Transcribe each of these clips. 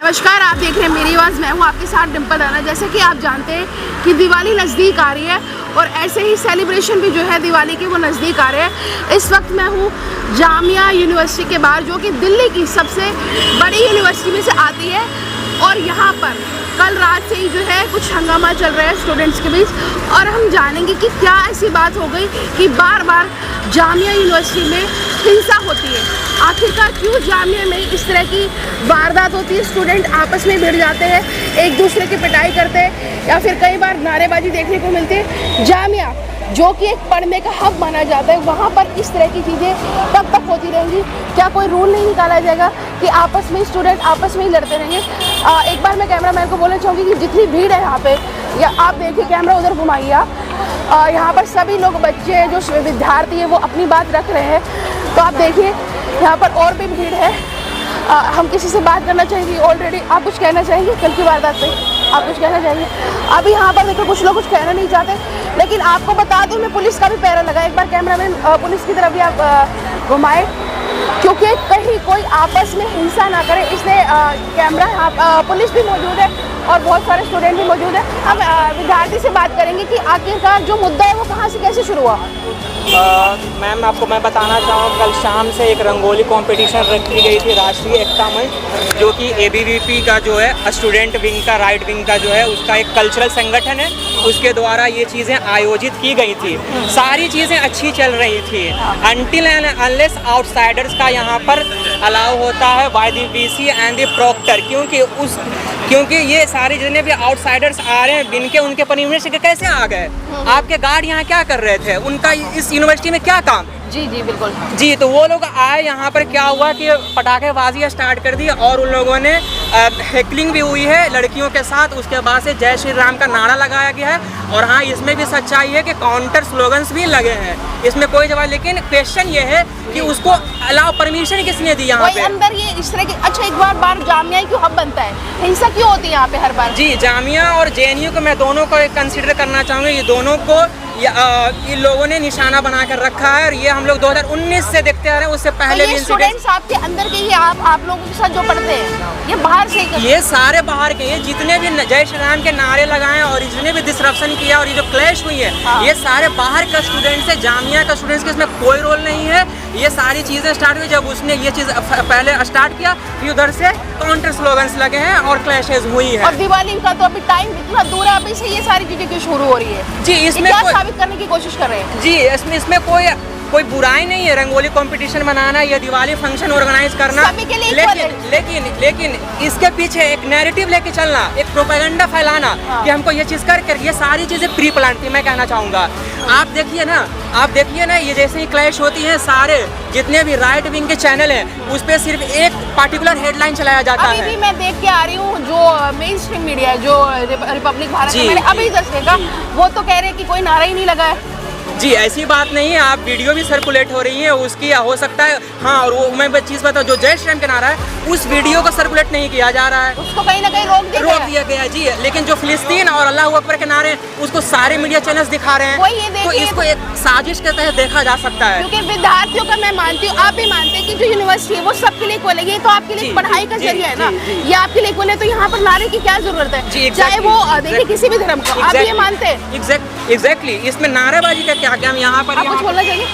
नमस्कार, आप देख रहे हैं मेरी आवाज़। मैं हूँ आपके साथ डिम्पल राणा। जैसे कि आप जानते हैं कि दिवाली नज़दीक आ रही है और ऐसे ही सेलिब्रेशन भी जो है दिवाली के वो नज़दीक आ रहे हैं। इस वक्त मैं हूँ जामिया यूनिवर्सिटी के बाहर, जो कि दिल्ली की सबसे बड़ी यूनिवर्सिटी में से आती है। और यहाँ पर कल रात से ही जो है कुछ हंगामा चल रहा है स्टूडेंट्स के बीच, और हम जानेंगे कि क्या ऐसी बात हो गई कि बार बार जामिया यूनिवर्सिटी में हिंसा होती है। आखिरकार क्यों जामिया में इस तरह की वारदात होती है? स्टूडेंट आपस में भिड़ जाते हैं, एक दूसरे की पिटाई करते हैं, या फिर कई बार नारेबाजी देखने को मिलती है। जामिया जो कि एक पढ़ने का हब माना जाता है, वहाँ पर इस तरह की चीज़ें कब तक होती रहेंगी? क्या कोई रूल नहीं निकाला जाएगा कि आपस में स्टूडेंट आपस में ही लड़ते रहेंगे? एक बार मैं कैमरामैन को बोलना चाहूँगी कि जितनी भीड़ है यहाँ पे, या आप देखिए, कैमरा उधर घुमाइए आप, यहाँ पर सभी लोग, बच्चे जो विद्यार्थी हैं वो अपनी बात रख रहे हैं। तो आप देखिए यहाँ पर और भी भीड़ है। हम किसी से बात करना चाहेंगे। ऑलरेडी आप कुछ कहना चाहेंगे कल की वारदात पे? आप कुछ कहना चाहेंगे? अभी यहाँ पर देखो कुछ लोग कुछ कहना नहीं चाहते, लेकिन आपको बता दूँ मैं पुलिस का भी पहरा लगा। एक बार कैमरामैन पुलिस की तरफ भी आप घुमाए, क्योंकि कहीं कोई आपस में हिंसा ना करे, इसलिए कैमरा यहाँ पुलिस भी मौजूद है और बहुत सारे स्टूडेंट भी मौजूद है। हम विद्यार्थी से बात करेंगे कि आखिरकार जो मुद्दा है वो कहाँ से कैसे शुरू हुआ। मैम आपको मैं बताना चाहूँ, कल शाम से एक रंगोली कंपटीशन रखी गई थी राष्ट्रीय एकता मंच, जो कि ABVP का जो है स्टूडेंट विंग का, राइट विंग का जो है उसका एक कल्चरल संगठन है, उसके द्वारा ये चीज़ें आयोजित की गई थी। सारी चीज़ें अच्छी चल रही थी अनटिल एंड अनलेस आउटसाइडर्स का यहाँ पर अलाउ होता है by the VC and the proctor, क्योंकि ये सारे जितने भी आउटसाइडर्स आ रहे हैं, बिन के उनके परमिशन से कैसे आ गए? आपके गार्ड यहाँ क्या कर रहे थे? उनका इस यूनिवर्सिटी में क्या काम? जी जी बिल्कुल जी। तो वो लोग आए यहाँ पर, क्या हुआ कि पटाखेबाजी स्टार्ट कर दी और उन लोगों ने हेकलिंग भी हुई है लड़कियों के साथ। उसके बाद से जय श्री राम का नारा लगाया गया है। और हाँ, इसमें भी सच्चाई है कि काउंटर स्लोगन्स भी लगे हैं, इसमें कोई जवाब। लेकिन क्वेश्चन ये है कि उसको अलाउ परमिशन किसने दी यहाँ पे? अंदर ये इस तरह की, अच्छा एक बार जामिया क्यों हब बनता है? हिंसा क्यों होती है यहाँ पे हर बार? जी, जामिया और JNU को मैं दोनों को कंसिडर करना चाहूँगी। ये दोनों को इन लोगों ने निशाना बना कर रखा है, और ये हम लोग 2019 से देखते आ रहे हैं। उससे पहले भी स्टूडेंट्स आपके अंदर के ही, आप लोगों के साथ जो पढ़ते हैं, ये बाहर से ये सारे बाहर के, ये जितने भी जय श्री राम के नारे लगाए और जितने भी डिसरप्शन किया और ये जो क्लैश हुई है, ये सारे बाहर का स्टूडेंट्स है। जामिया का स्टूडेंट्स के इसमें कोई रोल नहीं है। ये सारी चीज़ें स्टार्ट हुई जब उसने ये चीज़ पहले स्टार्ट किया, फिर उधर से काउंटर स्लोगन्स लगे हैं और क्लैशेज हुई है। और दिवाली का तो अभी टाइम इतना दूर है, अभी से ये सारी चीज़ें क्यों शुरू हो रही है? जी, इसमें क्या साबित करने की कोशिश कर रहे हैं? जी, इसमें कोई बुराई नहीं है रंगोली कंपटीशन बनाना या दिवाली फंक्शन ऑर्गेनाइज करना, लेकिन इसके पीछे एक नैरेटिव लेके चलना, एक प्रोपेगेंडा फैलाना कि हमको ये चीज़ कर, ये सारी चीज़ें प्री प्लान थी। मैं कहना चाहूँगा, आप देखिए ना, ये जैसे ही क्लैश होती है, सारे जितने भी राइट विंग के चैनल हैं उस पर सिर्फ एक पार्टिकुलर हेडलाइन चलाया जाता है। अभी भी मैं देख के आ रही हूँ, जो मेन स्ट्रीम मीडिया है, जो रिपब्लिक भारत है, मैंने अभी जस्ट देखा, वो तो कह रहे हैं कि कोई नारा ही नहीं लगा है। जी, ऐसी बात नहीं है। आप वीडियो भी सर्कुलेट हो रही है उसकी, हो सकता है। हाँ, और वो मैं चीज़ बताऊँ, जो जय श्री राम का नारा है उस वीडियो को सर्कुलेट नहीं किया जा रहा है, उसको कहीं ना कहीं रोक दिया गया है। जी, लेकिन जो फिलिस्तीन और अल्लाह अकबर के नारे उसको सारे मीडिया चैनल्स दिखा रहे हैं, तो इसको एक साजिश के तहत देखा जा सकता है। क्योंकि विद्यार्थियों का, मैं मानती हूँ, आप भी मानते हैं कि जो यूनिवर्सिटी है वो सबके लिए इक्वल है। ये तो आपके लिए पढ़ाई का जरिया है ना, ये आपके लिए इक्वल है, तो यहाँ पर नारे की क्या जरूरत है? चाहे वो देखिए किसी भी धर्म को, आप ये मानते हैं? एग्जैक्टली। इसमें नारेबाजी का क्या हम यहाँ पर कुछ बोलना चाहिए?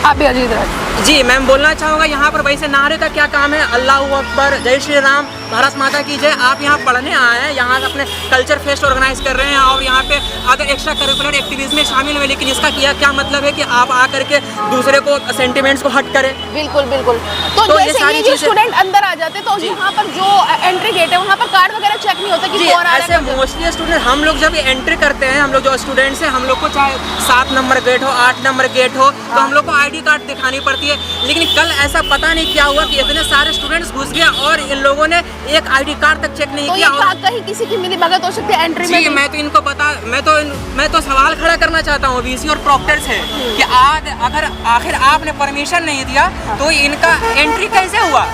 आप भी अजीत जी, मैं बोलना चाहूँगा यहाँ पर वैसे नारे का क्या काम है? अल्लाह अकबर, जय श्री राम, भारत माता की जय। आप यहाँ पढ़ने आए हैं, यहाँ अपने कल्चर फेस्ट ऑर्गेनाइज कर रहे हैं और यहाँ पे अगर एक्स्ट्रा करिकुलर एक्टिविटीज में शामिल हुए, लेकिन इसका क्या मतलब है कि आप आकर के दूसरे को सेंटिमेंट्स को हट करें? बिल्कुल। तो ये सारी चीजें, स्टूडेंट अंदर आ जाते तो यहाँ पर जो एंट्री गेट है वहाँ पर कार्ड वगैरह चेक नहीं होता कि कौन आ रहा है? मोस्टली स्टूडेंट, हम लोग जब एंट्री करते हैं, हम लोग जो स्टूडेंट्स हैं, हम लोग को चाहे 7 नंबर गेट हो, 8 नंबर गेट हो, तो हम लोग को ID कार्ड दिखानी पड़ती है। लेकिन कल ऐसा पता नहीं क्या हुआ कि इतने सारे स्टूडेंट्स घुस गया और इन लोगों ने एक ID कार्ड तक चेक नहीं किया। और कहीं किसी की मिली भगत हो सकती है एंट्री में? मैं तो इनको मैं तो सवाल खड़ा करना चाहता हूँ VC और प्रॉक्टर से कि अगर आखिर आपने परमिशन नहीं दिया तो इनका एंट्री कैसे हुआ?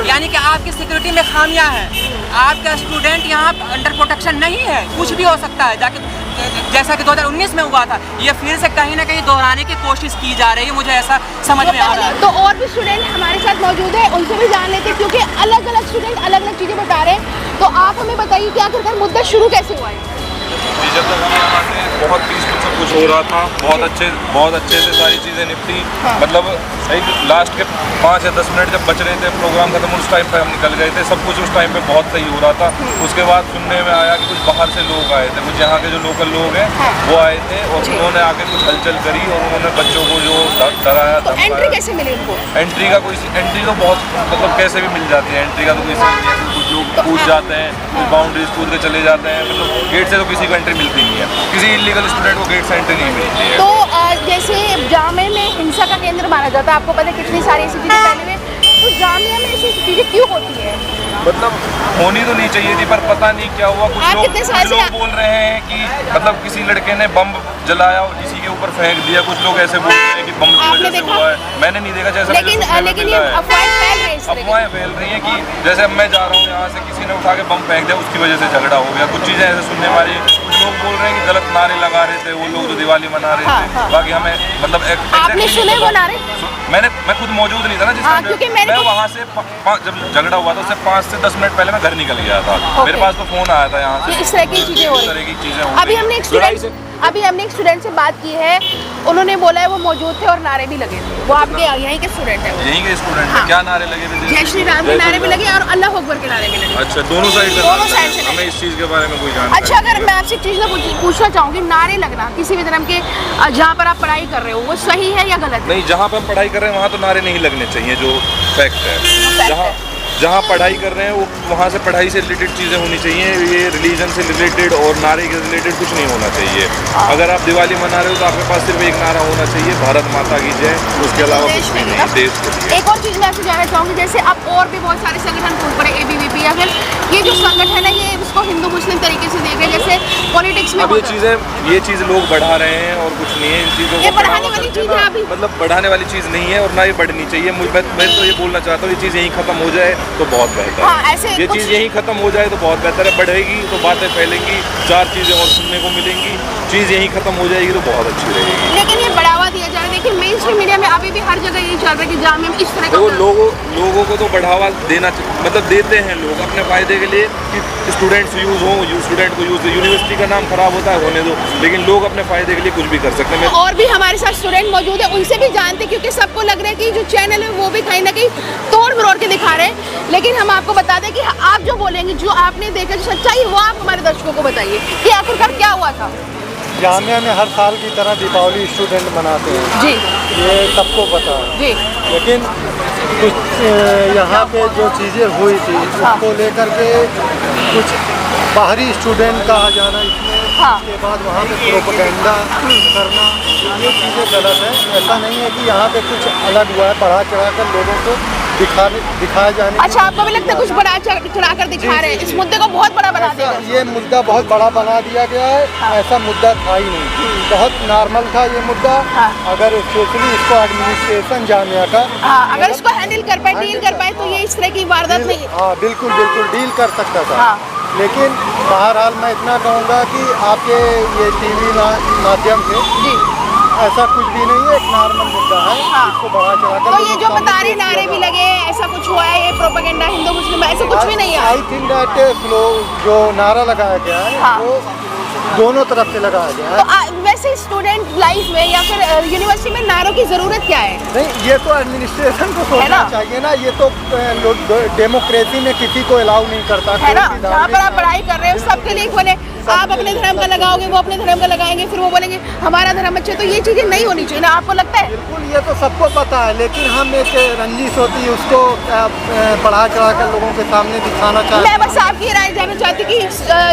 यानी कि आपकी सिक्योरिटी में खामियां है, आपका स्टूडेंट यहाँ अंडर प्रोटेक्शन नहीं है, कुछ भी हो सकता है। जाके जैसा कि 2019 में हुआ था, ये फिर से कहीं ना कहीं दोहराने की कोशिश की जा रही है, मुझे ऐसा समझ में आ रहा है। तो और भी स्टूडेंट हमारे साथ मौजूद है, उनसे भी जान लेते हैं, क्योंकि अलग अलग स्टूडेंट अलग अलग चीज़ें बता रहे हैं। हमें बताइए कि आखिरकार मुद्दा शुरू कैसे हुआ है? जब तक हम यहाँ से बहुत पीसफुल सब कुछ हो रहा था, बहुत अच्छे से सारी चीज़ें निपटी। मतलब एक लास्ट के 5 या 10 मिनट जब बच रहे थे प्रोग्राम खत्म, उस टाइम पे हम निकल गए थे। सब कुछ उस टाइम पे बहुत सही हो रहा था। उसके बाद सुनने में आया कि कुछ बाहर से लोग आए थे, कुछ यहाँ के जो लोकल लोग हैं वो आए थे और उन्होंने आके कुछ हलचल करी और उन्होंने बच्चों को जो डराया तो एंट्री कैसे मिली उनको? एंट्री तो बहुत मतलब कैसे भी मिल जाती है। एंट्री का तो कोई सही नहीं है। कुछ लोग कूद जाते हैं, कुछ बाउंड्रीज कूद के चले जाते हैं। मतलब गेट से तो किसी को एंट्री मिलती नहीं है, किसी इलीगल स्टूडेंट को गेट से एंट्री नहीं मिलती है। तो जैसे जामिया में हिंसा का केंद्र माना जाता है, आपको पता है कितनी सारी ऐसी चीज़ें पहले में, तो जामिया में ऐसी चीज़ें क्यों होती है? मतलब होनी तो नहीं चाहिए थी, पर पता नहीं क्या हुआ। कुछ लोग बोल रहे हैं कि मतलब किसी लड़के ने बम जलाया और किसी के ऊपर फेंक दिया। कुछ लोग ऐसे बोल रहे हैं कि बम की वजह से हुआ है। मैंने नहीं देखा, जैसा लेकिन ये अफवाहें फैल रही हैं कि जैसे अब मैं जा रहा हूँ यहाँ से, किसी ने उठा के बम फेंक दिया, उसकी वजह से झगड़ा हो गया। कुछ चीज़ें ऐसे सुनने वाली। कुछ लोग बोल रहे हैं कि गलत नारे लगा रहे थे वो लोग जो दिवाली मना रहे थे। बाकी हमें मतलब आपने सुने वो नारे? मैं खुद मौजूद नहीं था ना जिस मैं वहाँ से जब झगड़ा हुआ था उससे 5 से 10 मिनट पहले मैं घर निकल गया था। मेरे पास तो फोन आया था यहाँ से, इस तरह की चीजें हो रही। अभी हमने एक स्टूडेंट से बात की है, उन्होंने बोला है वो मौजूद थे और नारे भी लगे थे। वो आपके यहीं के स्टूडेंट है? यहीं के स्टूडेंट हैं। क्या नारे लगे थे? जय श्री राम के नारे भी लगे और अल्लाह अकबर के नारे भी लगे। अच्छा, दोनों साइड से हमें इस चीज़ के बारे में कोई जानकारी। अच्छा, अगर मैं आपसे एक चीज़ पूछना चाहूँगी, नारे लगना किसी भी धर्म के जहाँ पर आप पढ़ाई कर रहे हो वो सही है या गलत? नहीं, जहाँ पर हम पढ़ाई कर रहे हैं वहाँ तो नारे नहीं लगने चाहिए, जो फैक्ट है। जहाँ पढ़ाई कर रहे हैं वो वहाँ से पढ़ाई से रिलेटेड चीज़ें होनी चाहिए। ये रिलीजन से रिलेटेड और नारे के रिलेटेड कुछ नहीं होना चाहिए। अगर आप दिवाली मना रहे हो तो आपके पास सिर्फ एक नारा होना चाहिए, भारत माता की जय। उसके अलावा कुछ भी नहीं, देश के लिए। एक और चीज़ मैं आपसे जानना चाहूँगी, जैसे अब और भी बहुत सारे संगठन खुल पड़े, ABVP, अगर ये जो संगठन है ये उसको हिंदू मुस्लिम तरीके से देख रहे हैं, जैसे पॉलिटिक्स में अब ये चीज़ लोग बढ़ा रहे हैं और कुछ नहीं है। इन चीज़ों को बढ़ाने वाली चीज़ है अभी, मतलब बढ़ाने वाली चीज़ नहीं है और ना ये बढ़नी चाहिए। मैं तो ये बोलना चाहता हूँ ये चीज़ यहीं खत्म हो जाए तो बहुत बेहतर है। ये चीज़ यहीं खत्म हो जाए तो बहुत बेहतर है। बढ़ेगी तो बातें फैलेंगी, 4 चीज़ें और सुनने को मिलेंगी। चीज़ यहीं खत्म हो जाएगी तो बहुत अच्छी रहेगी। लेकिन ये बढ़ावा दिया जा रहा है, देखिए मेन स्ट्रीम मीडिया में अभी भी हर जगह यही चल रहा है कि जामिया में इस तरह का लोगों को तो बढ़ावा देना मतलब देते हैं लोग अपने फ़ायदे के लिए कि स्टूडेंट्स यूज़ हों, स्टूडेंट को यूज़, यूनिवर्सिटी का नाम खराब होता है होने दो, लेकिन लोग अपने फ़ायदे के लिए कुछ भी कर सकते हैं। और भी हमारे साथ स्टूडेंट मौजूद है, उनसे भी जानते, क्योंकि सबको लग रहा है कि जो चैनल है वो भी कहीं ना कहीं तोड़ मरोड़ के दिखा रहे हैं। लेकिन हम आपको बता दें कि आप जो बोलेंगे, जो आपने देखा, जो सच्चाई, वो आप हमारे दर्शकों को बताइए कि आखिरकार क्या हुआ था। जामिया में हर साल की तरह दीपावली स्टूडेंट मनाते हैं जी, ये सबको पता है जी। लेकिन कुछ यहाँ पे जो चीज़ें हुई थी उसको लेकर के कुछ बाहरी स्टूडेंट का आ जाना इसमें, उसके बाद वहाँ पे प्रोपेगेंडा करना, ये चीज़ें गलत है। ऐसा नहीं है कि यहाँ पे कुछ अलग हुआ है, बढ़ा चढ़ा कर लोगों को दिखाया जाने। अच्छा, आपको भी लगता है कुछ बड़ा चढ़ा कर दिखा रहे हैं, इस मुद्दे को बहुत बड़ा बना दिया? ये मुद्दा बहुत बड़ा बना दिया गया है। ऐसा मुद्दा था ही नहीं, बहुत नॉर्मल था ये मुद्दा। अगर स्पेशली इसको एडमिनिस्ट्रेशन जामिया का अगर इसको हैंडल कर पाए, डील कर पाए, तो ये इस तरह की वारदात नहीं। हाँ, बिल्कुल डील कर सकता था। लेकिन बहरहाल मैं इतना कहूँगा कि आपके ये TV माध्यम से ऐसा कुछ भी नहीं है, एक नॉर्मल मुद्दा है। इसको बढ़ा चढ़ा कर तो ये जो बता रहे नारे भी लगे, ऐसा कुछ हुआ है, ये प्रोपेगेंडा हिंदू मुस्लिम, ऐसा कुछ भी नहीं है। आई थिंक दैट जो नारा लगाया गया है वो दोनों तरफ से लगाया गया है। तो वैसे स्टूडेंट लाइफ में या फिर यूनिवर्सिटी में नारों की जरूरत क्या है? नहीं, ये तो एडमिनिस्ट्रेशन को सोचना चाहिए ना। ये तो डेमोक्रेसी में किसी को अलाउ नहीं करता है ना। जहाँ पर आप पढ़ाई कर रहे हो सबके लिए बोले, आप अपने धर्म का लगाओगे, वो अपने धर्म का लगाएंगे, फिर वो बोलेंगे हमारा धर्म अच्छा। तो ये चीजें नहीं होनी चाहिए ना, आपको लगता है? बिल्कुल, ये तो सबको पता है, लेकिन हम एक रंजिश होती है उसको बढ़ा चढ़ा कर लोगों के सामने दिखाना चाहते हैं। मैं बस आपकी राय जानना चाहती कि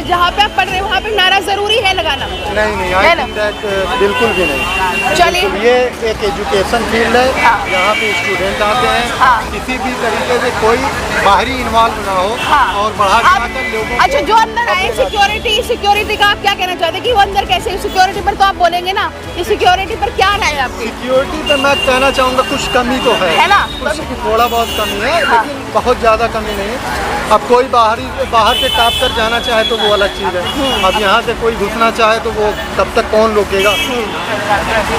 जहाँ पे आप पढ़ रहे हैं वहाँ पे नारा जरूरी है लगाना? नहीं, आई थिंक दैट बिल्कुल भी नहीं। चलिए, ये एक एजुकेशन फील्ड है, यहाँ पे स्टूडेंट आते हैं, किसी भी तरीके से कोई बाहरी इन्वॉल्व ना हो और बढ़ा चढ़ा कर लोगों। अच्छा, जो अंदर आए सिक्योरिटी का आप क्या कहना चाहते हैं कि वो अंदर कैसे? सिक्योरिटी पर तो आप बोलेंगे ना कि सिक्योरिटी पर क्या राय है आपकी? सिक्योरिटी पे मैं कहना चाहूँगा कुछ कमी तो है ना, थोड़ा बहुत कमी है, लेकिन बहुत ज़्यादा कमी नहीं है। अब कोई बाहर से टाप कर जाना चाहे तो वो अलग चीज़ है। अब यहाँ से कोई घुसना चाहे तो वो तब तक कौन रोकेगा?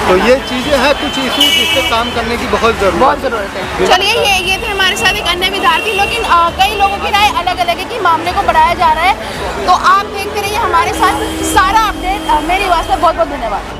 तो ये चीज़ें हैं कुछ इशू जिससे काम करने की बहुत ज़रूरत है। चलिए, ये थे हमारे साथ एक अन्य विद्यार्थी, लेकिन कई लोगों की राय अलग अलग है कि मामले को बढ़ाया जा रहा है। तो आप देखते रहिए हमारे साथ सारा अपडेट मेरी आवाज़ में। बहुत बहुत धन्यवाद।